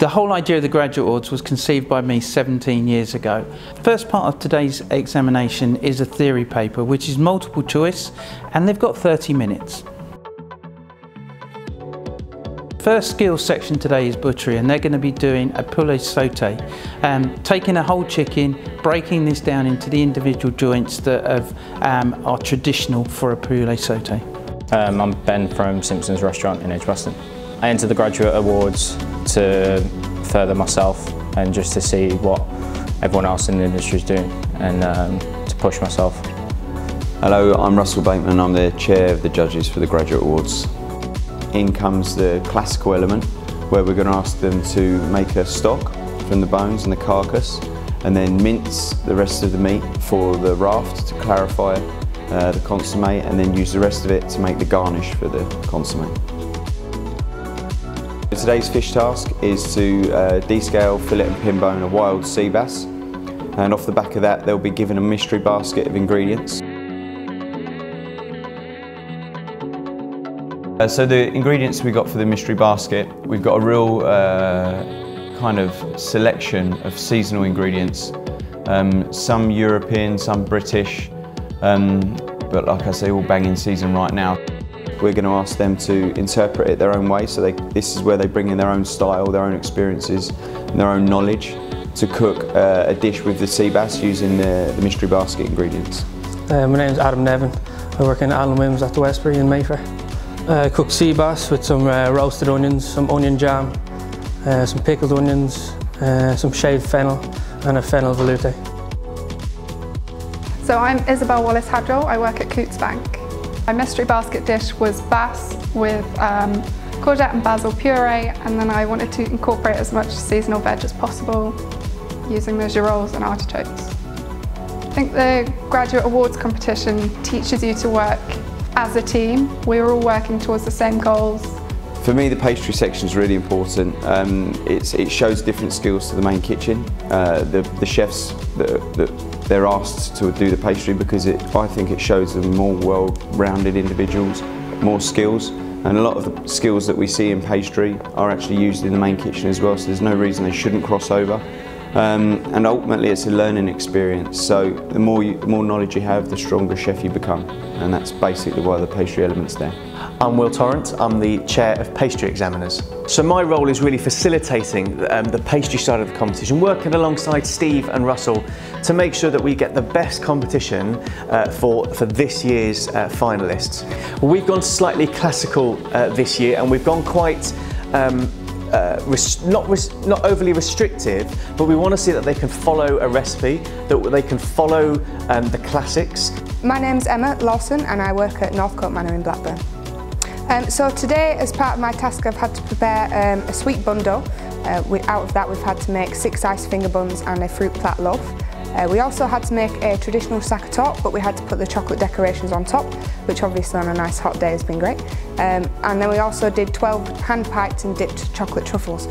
The whole idea of the Graduate Awards was conceived by me 17 years ago. The first part of today's examination is a theory paper, which is multiple choice, and they've got 30 minutes. First skills section today is butchery, and they're going to be doing a poulet sauté, taking a whole chicken, breaking this down into the individual joints that are traditional for a poulet sauté. I'm Ben from Simpson's Restaurant in Edgbaston. I entered the Graduate Awards to further myself and just to see what everyone else in the industry is doing and to push myself. Hello, I'm Russell Bateman. I'm the chair of the judges for the Graduate Awards. In comes the classical element, where we're going to ask them to make a stock from the bones and the carcass and then mince the rest of the meat for the raft to clarify the consommé, and then use the rest of it to make the garnish for the consommé. Today's fish task is to descale, fillet and pin bone a wild sea bass, and off the back of that they'll be given a mystery basket of ingredients. So the ingredients we got for the mystery basket, we've got a real kind of selection of seasonal ingredients, some European, some British, but like I say, all bang in season right now. We're going to ask them to interpret it their own way, so this is where they bring in their own style, their own experiences and their own knowledge to cook a dish with the sea bass using the mystery basket ingredients. My name is Adam Nevin. I work in Allen Williams at the Westbury in Mayfair. I cook sea bass with some roasted onions, some onion jam, some pickled onions, some shaved fennel and a fennel velouté. So I'm Isabel Wallace-Hadrill. I work at Coots Bank. My mystery basket dish was bass with courgette and basil puree, and then I wanted to incorporate as much seasonal veg as possible using the girolles and artichokes. I think the Graduate Awards competition teaches you to work as a team. We're all working towards the same goals. For me, the pastry section is really important. It shows different skills to the main kitchen. The chefs, they're asked to do the pastry because I think it shows them more well-rounded individuals, more skills, and a lot of the skills that we see in pastry are actually used in the main kitchen as well, so there's no reason they shouldn't cross over. And ultimately it's a learning experience, so the more knowledge you have, the stronger chef you become, and that's basically why the pastry element's there. I'm Will Torrent, I'm the chair of pastry examiners. So my role is really facilitating the pastry side of the competition, working alongside Steve and Russell to make sure that we get the best competition for this year's finalists. Well, we've gone slightly classical this year, and we've gone quite not overly restrictive, but we want to see that they can follow a recipe, that they can follow the classics. My name's Emma Lawson and I work at Northcote Manor in Blackburn. So today, as part of my task, I've had to prepare a sweet bun dough. Out of that we've had to make 6 ice finger buns and a fruit plat loaf. We also had to make a traditional sack of top, but we had to put the chocolate decorations on top, which obviously on a nice hot day has been great. And then we also did 12 hand-piped and dipped chocolate truffles,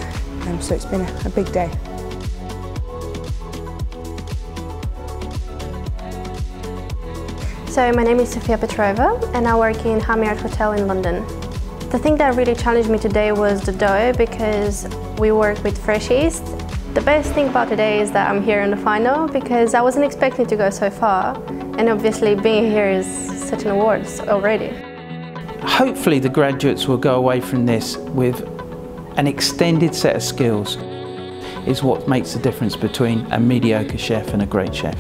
so it's been a big day. So my name is Sofia Petrova and I work in Hamyard Hotel in London. The thing that really challenged me today was the dough, because we work with fresh yeast. The best thing about today is that I'm here in the final, because I wasn't expecting to go so far, and obviously being here is such an award already. Hopefully the graduates will go away from this with an extended set of skills. It's what makes the difference between a mediocre chef and a great chef.